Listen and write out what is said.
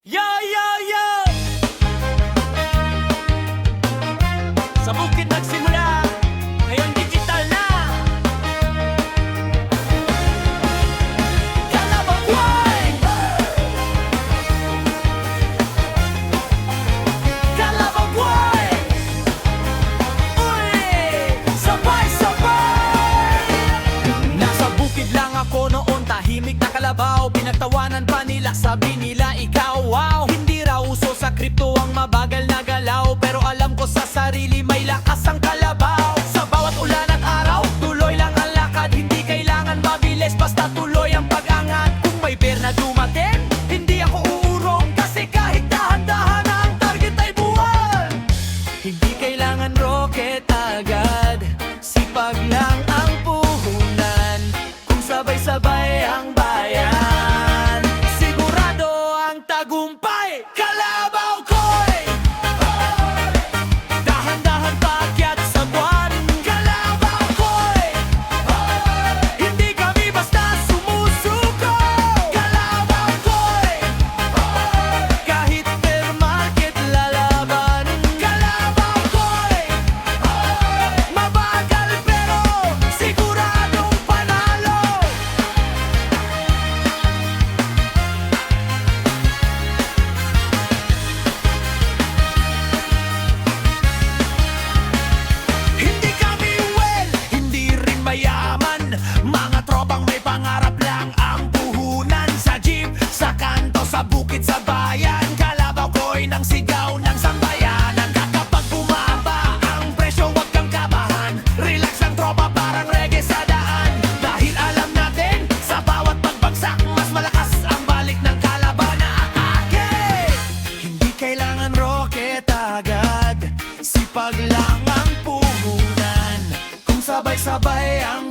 Yo, yo, yo! Sa bukid nagsimula, ngayon digital na. Kalabang Boy! Kalabang Boy! Uy! Sabay-sabay! Nasa bukid lang ako noon, tahimik na kalabaw. Pinagtawanan pa nila, sabi nila ikaw, wow. Hindi raw uso sa kripto ang mabagal na galaw, pero alam ko sa sarili may lakas ang kalabaw. Sa bawat ulan at araw, tuloy lang ang lakad. Hindi kailangan mabilis, basta tuloy ang pag-angat. Kung may bear na dumating, hindi ako uurong, kasi kahit dahan-dahan ang target ay buwan. Hindi kailangan rocket agad, sipag lang ang puhunan. Kung sabay-sabay ang bayan, sigurado ang tagumpay. Kalabaw ko'y dahan-dahan paakyat sa buwan. Kalabaw ko'y hindi kami basta sumusuko. Kalabaw ko'y kahit fair market lalaban. Kalabaw ko'y mabagal pero siguradong panalo. Hindi kami well, hindi rin mayaman. Mga tropang may pangarap lang ang puhunan. Sa jeep, sa kanto, sa bukid, sa bayan. Kalabaw ko'y nang sigaw ng sambayanan. Kapag bumaba ang presyo, wag kang kabahan. Relax ang tropa, parang reggae sa daan. Dahil alam natin, sa bawat pagbagsak, mas malakas ang balik ng kalaban na atake. Hindi kailangan rocket agad, sipag lang ang puhunan. Kung sabay-sabay ang